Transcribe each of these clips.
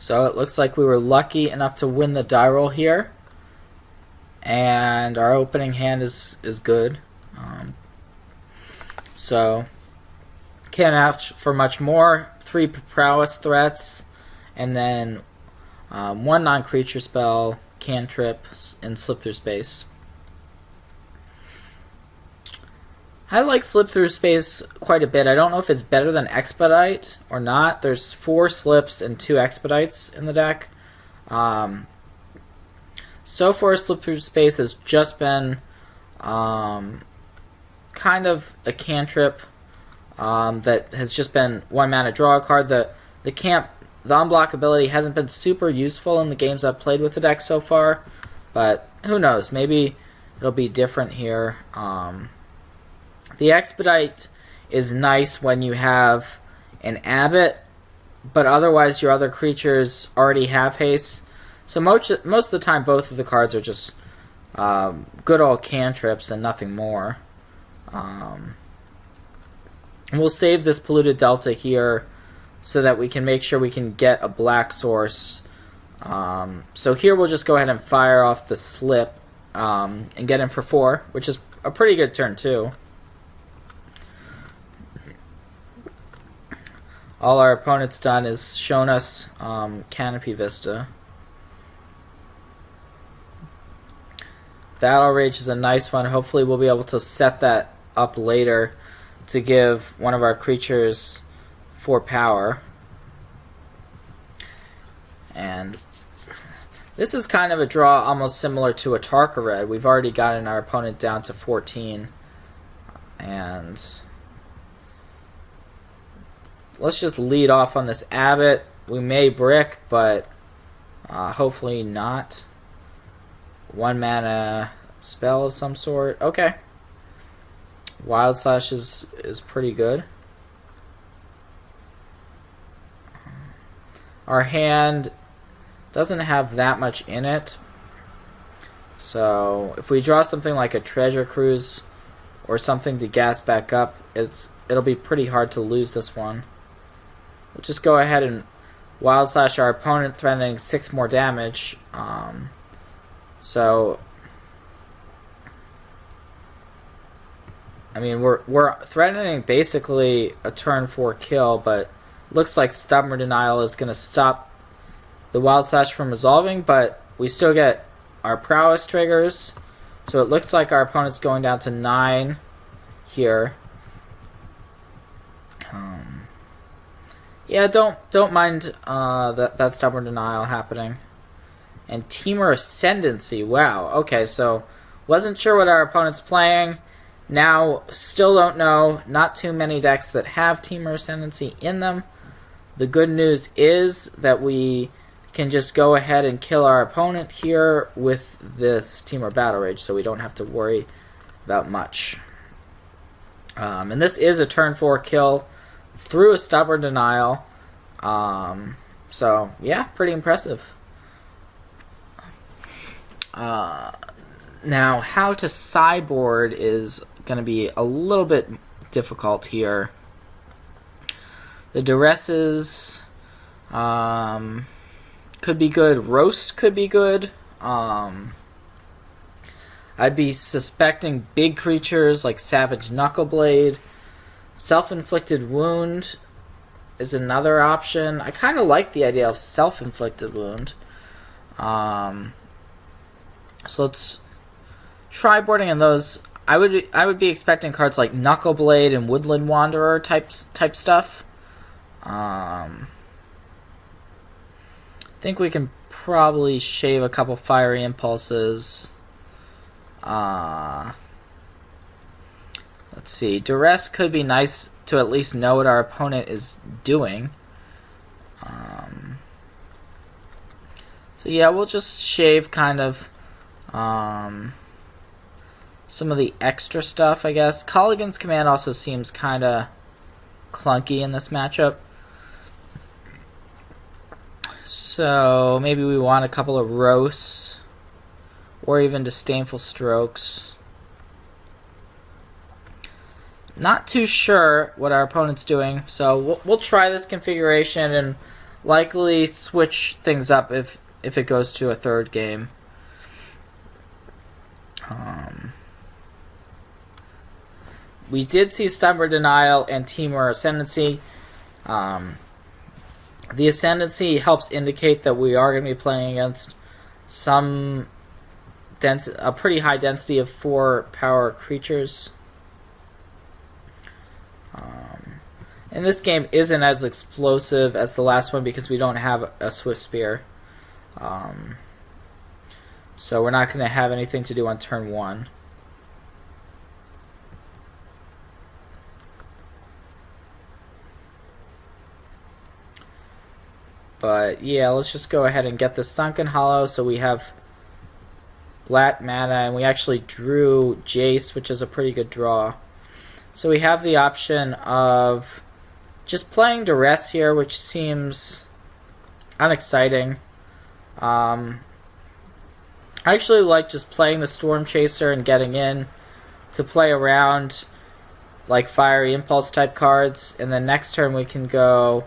So it looks like we were lucky enough to win the die roll here. And our opening hand is good. So can't ask for much more. 3 prowess threats, and then 1 non-creature spell, cantrip, and slip through space. I like slip through space quite a bit. I don't know if it's better than expedite or not. There's 4 slips and 2 expedites in the deck. So far, slip through space has just been kind of a cantrip that has just been 1 mana draw a card. The unblock ability hasn't been super useful in the games I've played with the deck so far, but who knows? Maybe it'll be different here. The expedite is nice when you have an abbot, but otherwise your other creatures already have haste. So most of the time, both of the cards are just good old cantrips and nothing more. We'll save this Polluted Delta here so that we can make sure we can get a black source. So here we'll just go ahead and fire off the slip and get in for 4, which is a pretty good turn too. All our opponent's done is shown us Canopy Vista. Battle Rage is a nice one. Hopefully we'll be able to set that up later to give one of our creatures 4 power. And this is kind of a draw almost similar to a Tarka Red. We've already gotten our opponent down to 14. And let's just lead off on this Abbot. We may brick, but hopefully not. 1 mana spell of some sort. Okay. Wild Slash is pretty good. Our hand doesn't have that much in it. So if we draw something like a Treasure Cruise or something to gas back up, it'll be pretty hard to lose this one. We'll just go ahead and Wild Slash our opponent, threatening 6 more damage. So I mean, we're threatening basically a turn 4 kill, but looks like Stubborn Denial is going to stop the Wild Slash from resolving, but we still get our Prowess triggers. So it looks like our opponent's going down to 9 here. Yeah, don't mind that Stubborn Denial happening. And Temur Ascendancy. Wow. Okay, so wasn't sure what our opponent's playing. Now, still don't know. Not too many decks that have Temur Ascendancy in them. The good news is that we can just go ahead and kill our opponent here with this Temur Battle Rage, so we don't have to worry about much. And this is a turn 4 kill through a Stubborn Denial. So, yeah, pretty impressive. Now, how to sideboard is going to be a little bit difficult here. The Duresses could be good. Roast could be good. I'd be suspecting big creatures like Savage Knuckleblade. Self-Inflicted Wound is another option. I kind of like the idea of Self-Inflicted Wound. So let's try boarding in those. I would be expecting cards like Knuckleblade and Woodland Wanderer type stuff. I think we can probably shave a couple Fiery Impulses. Let's see. Duress could be nice to at least know what our opponent is doing. So yeah, we'll just shave kind of some of the extra stuff, I guess. Colligan's Command also seems kind of clunky in this matchup. So maybe we want a couple of Roasts or even Disdainful Strokes. Not too sure what our opponent's doing, so we'll try this configuration and likely switch things up if it goes to a third game. We did see Stubborn Denial and Temur Ascendancy. The Ascendancy helps indicate that we are going to be playing against a pretty high density of 4 power creatures. And this game isn't as explosive as the last one because we don't have a Swift Spear. So we're not going to have anything to do on turn 1. But yeah, let's just go ahead and get the Sunken Hollow so we have black mana, and we actually drew Jace, which is a pretty good draw. So we have the option of just playing Duress here, which seems unexciting. I actually like just playing the Storm Chaser and getting in to play around like Fiery Impulse type cards, and then next turn we can go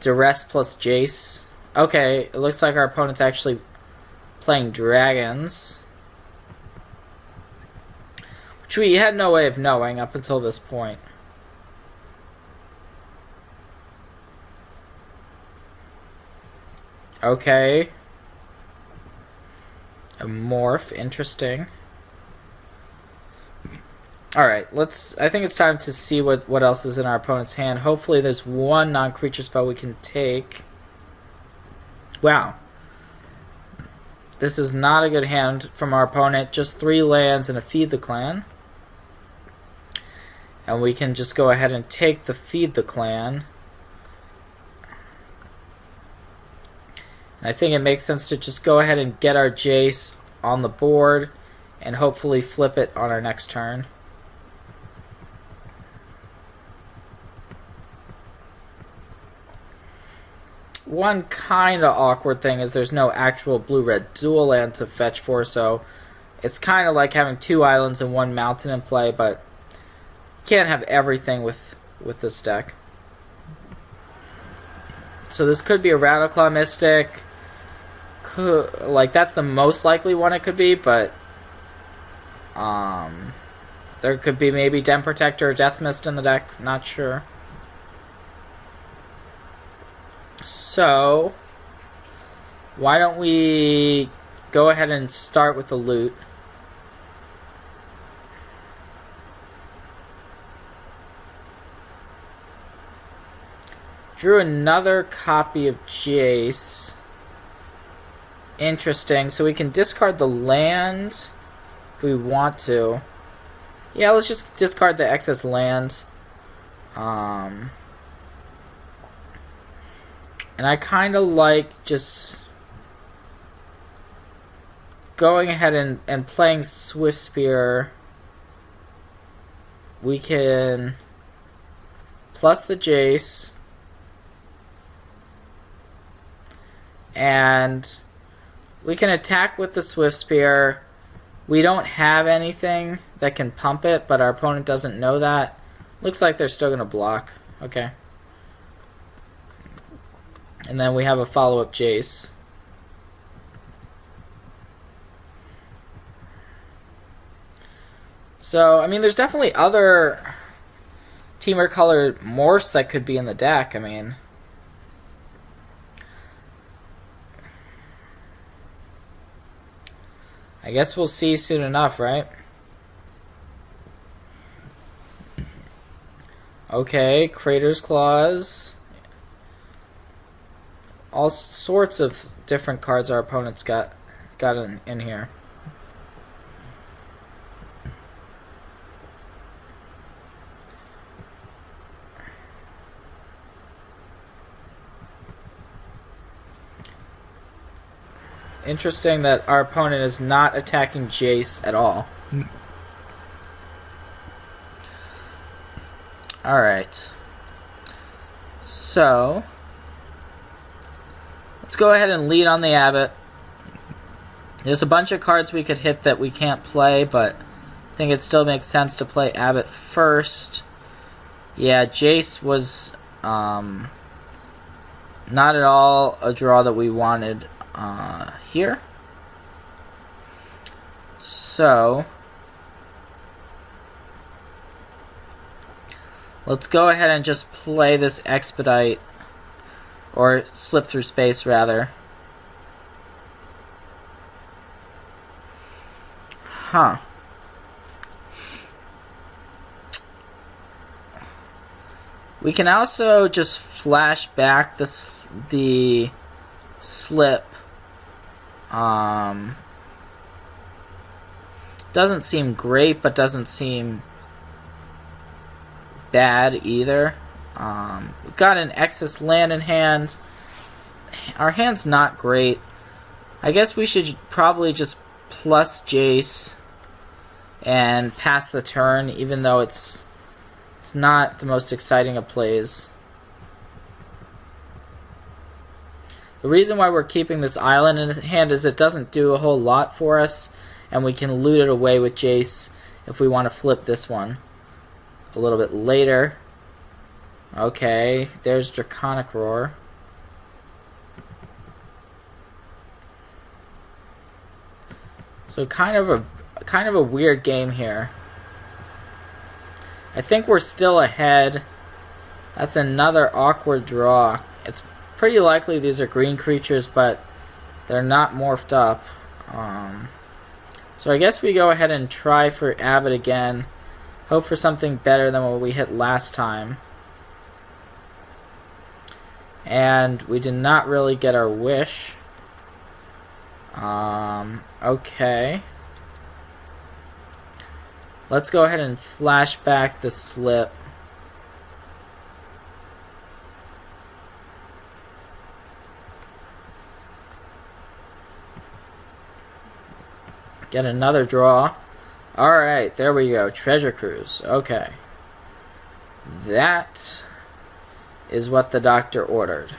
Duress plus Jace. Okay, it looks like our opponent's actually playing dragons, which we had no way of knowing up until this point. Okay. A morph, interesting. Alright, I think it's time to see what else is in our opponent's hand. Hopefully there's one non-creature spell we can take. Wow. This is not a good hand from our opponent. Just 3 lands and a Feed the Clan. And we can just go ahead and take the Feed the Clan. And I think it makes sense to just go ahead and get our Jace on the board and hopefully flip it on our next turn. One kind of awkward thing is there's no actual blue-red dual land to fetch for, so it's kind of like having 2 islands and 1 mountain in play, but you can't have everything with this deck. So this could be a Rattleclaw Mystic. That's the most likely one it could be, but there could be maybe Den Protector or Death Mist in the deck, not sure. So, why don't we go ahead and start with the loot. Drew another copy of Jace. Interesting. So we can discard the land if we want to. Yeah, let's just discard the excess land. And I kind of like just going ahead and playing Swift Spear. We can plus the Jace. And we can attack with the Swift Spear. We don't have anything that can pump it, but our opponent doesn't know that. Looks like they're still going to block. Okay. And then we have a follow-up Jace. So, I mean, there's definitely other Temur colored morphs that could be in the deck. I mean, I guess we'll see soon enough, right? Okay, Crater's Claws. All sorts of different cards our opponents got in here. Interesting that our opponent is not attacking Jace at all. Alright. So, let's go ahead and lead on the Abbot. There's a bunch of cards we could hit that we can't play, but I think it still makes sense to play Abbot first. Yeah, Jace was Not at all a draw that we wanted here. So let's go ahead and just play this Expedite, or Slip Through Space rather. Huh. We can also just flash back the slip. Doesn't seem great, but doesn't seem bad either. We've got an excess land in hand. Our hand's not great. I guess we should probably just plus Jace and pass the turn, even though it's not the most exciting of plays. The reason why we're keeping this island in hand is it doesn't do a whole lot for us, and we can loot it away with Jace if we want to flip this one a little bit later. Okay, there's Draconic Roar. So kind of a weird game here. I think we're still ahead. That's another awkward draw. It's pretty likely these are green creatures, but they're not morphed up. So I guess we go ahead and try for Abbott again. Hope for something better than what we hit last time. And we did not really get our wish. Okay. Let's go ahead and flash back the slip. Get another draw. Alright, there we go. Treasure Cruise. Okay. That is what the doctor ordered.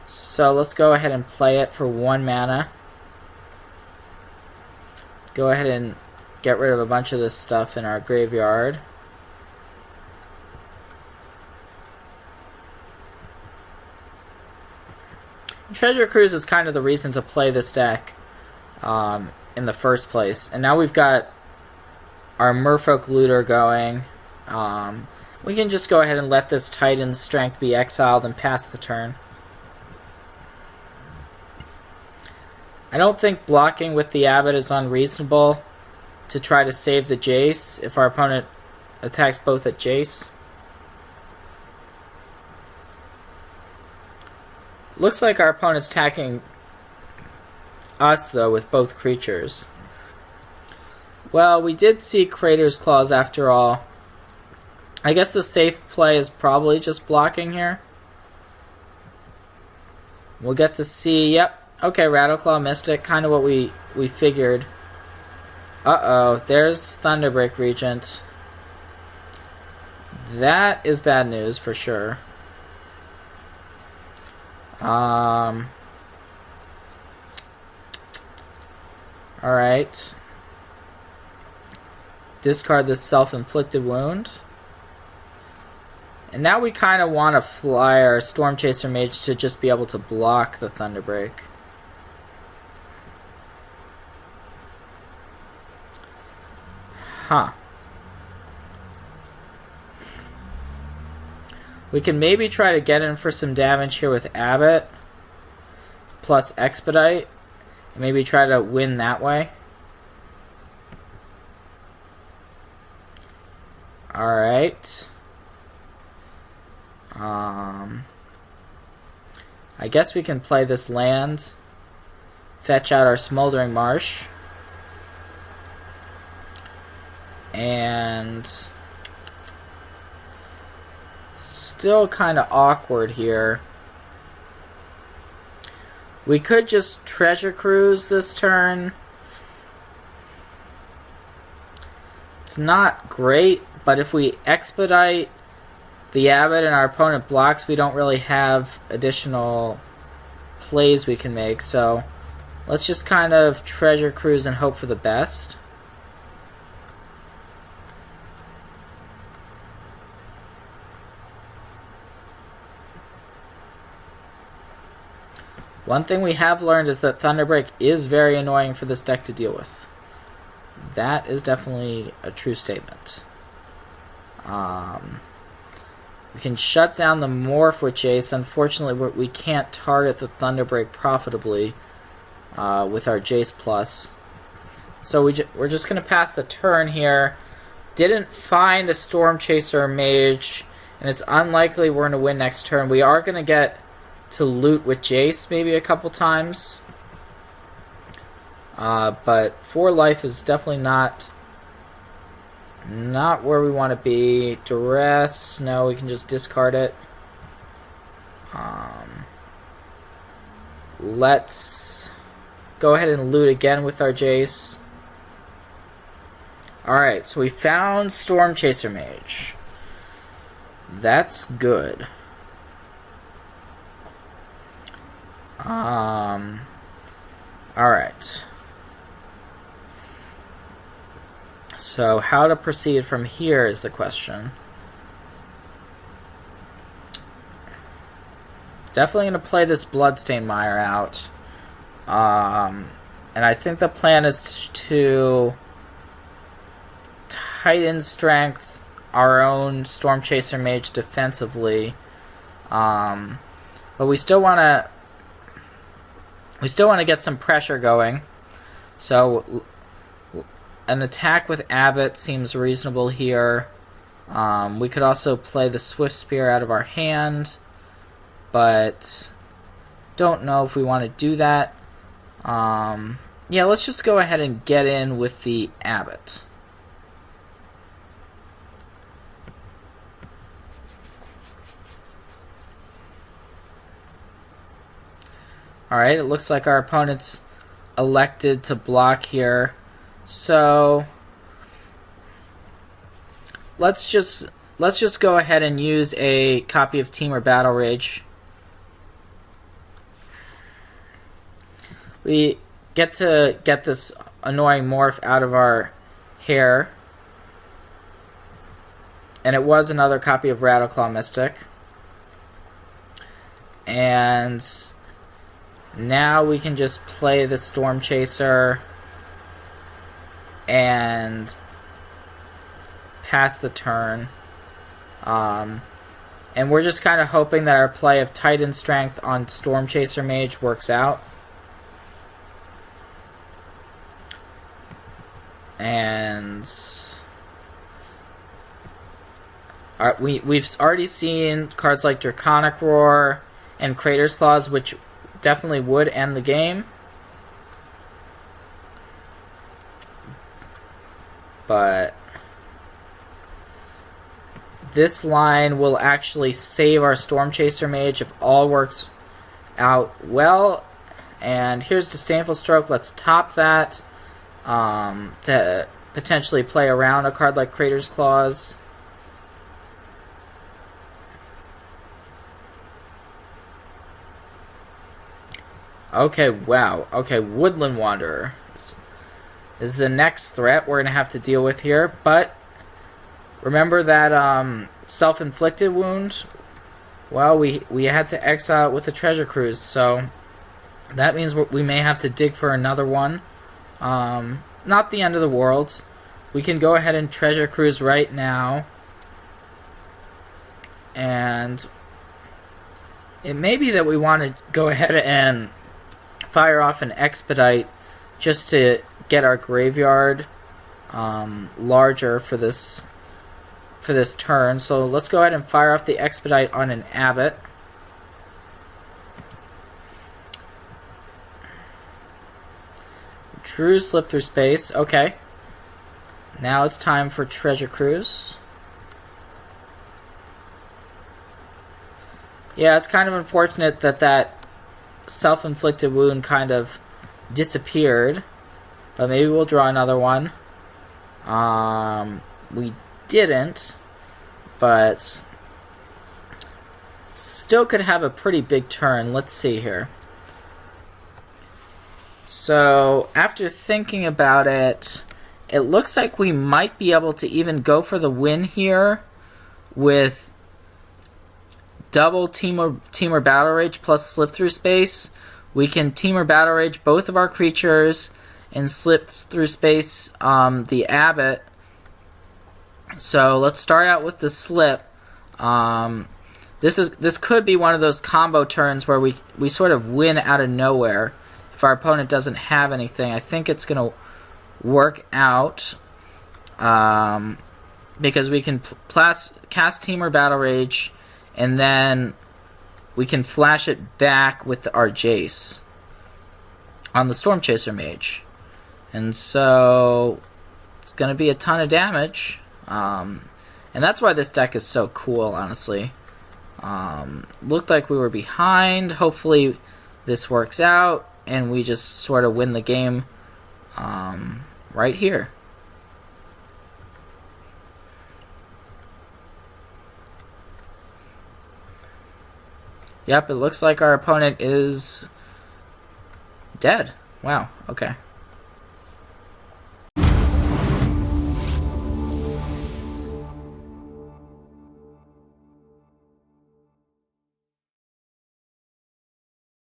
So let's go ahead and play it for 1 mana. Go ahead and get rid of a bunch of this stuff in our graveyard. Treasure Cruise is kind of the reason to play this deck in the first place. And now we've got our Merfolk Looter going. We can just go ahead and let this Titan's Strength be exiled and pass the turn. I don't think blocking with the Abbot is unreasonable to try to save the Jace if our opponent attacks both at Jace. Looks like our opponent's attacking us, though, with both creatures. Well, we did see Crater's Claws after all. I guess the safe play is probably just blocking here. We'll get to see, yep. Okay, Rattleclaw missed it. Kind of what we figured. Uh-oh, there's Thunderbreak Regent. That is bad news for sure. Alright. Discard this self-inflicted wound. And now we kind of want to fly our Storm Chaser Mage to just be able to block the Thunderbreak. Huh. We can maybe try to get in for some damage here with Abbott plus Expedite. And maybe try to win that way. Alright. I guess we can play this land. Fetch out our Smoldering Marsh. And still kind of awkward here. We could just Treasure Cruise this turn. It's not great, but if we Expedite the Abbot and our opponent blocks, we don't really have additional plays we can make. So let's just kind of Treasure Cruise and hope for the best. One thing we have learned is that Thunderbreak is very annoying for this deck to deal with. That is definitely a true statement. We can shut down the Morph with Jace. Unfortunately, we can't target the Thunderbreak profitably with our Jace Plus. So we're just going to pass the turn here. Didn't find a Storm Chaser Mage, and it's unlikely we're going to win next turn. We are going to get to loot with Jace maybe a couple times. But 4 life is definitely not where we want to be. Duress, no, we can just discard it. Let's go ahead and loot again with our Jace. Alright, so we found Storm Chaser Mage. That's good. Alright. So how to proceed from here is the question. Definitely going to play this Bloodstained Mire out. And I think the plan is to tighten strength our own Storm Chaser Mage defensively. But we still want to get some pressure going. So an attack with Abbott seems reasonable here. We could also play the Swift Spear out of our hand, but don't know if we want to do that. Yeah, let's just go ahead and get in with the Abbott. Alright, it looks like our opponent's elected to block here. So let's just go ahead and use a copy of Temur Battle Rage. We get to get this annoying morph out of our hair. And it was another copy of Rattleclaw Mystic. And now we can just play the Storm Chaser and pass the turn. And we're just kind of hoping that our play of Titan Strength on Storm Chaser Mage works out. And we've already seen cards like Draconic Roar and Crater's Claws, which definitely would end the game. But this line will actually save our Storm Chaser Mage if all works out well. And here's Disdainful Stroke. Let's top that to potentially play around a card like Crater's Claws. Okay, wow. Okay, Woodland Wanderer is the next threat we're going to have to deal with here. But remember that self-inflicted wound? Well, we had to exile it with a Treasure Cruise, so that means we may have to dig for another one. Not the end of the world. We can go ahead and Treasure Cruise right now. And it may be that we want to go ahead and fire off an Expedite just to get our graveyard larger for this turn. So let's go ahead and fire off the Expedite on an Abbott. True Slip Through Space. Okay. Now it's time for Treasure Cruise. Yeah, it's kind of unfortunate that self-inflicted wound kind of disappeared. But maybe we'll draw another one. We didn't. But still could have a pretty big turn. Let's see here. So, after thinking about it, it looks like we might be able to even go for the win here with double Temur Battle Rage plus Slip Through Space we can Temur Battle Rage both of our creatures and slip through space the Abbot. So let's start out with the slip. This could be one of those combo turns where we sort of win out of nowhere if our opponent doesn't have anything. I think it's going to work out because we can cast Temur Battle Rage, and then we can flash it back with our Jace on the Storm Chaser Mage. And so it's going to be a ton of damage. And that's why this deck is so cool, honestly. Looked like we were behind. Hopefully this works out and we just sort of win the game right here. Yep, it looks like our opponent is dead. Wow, okay.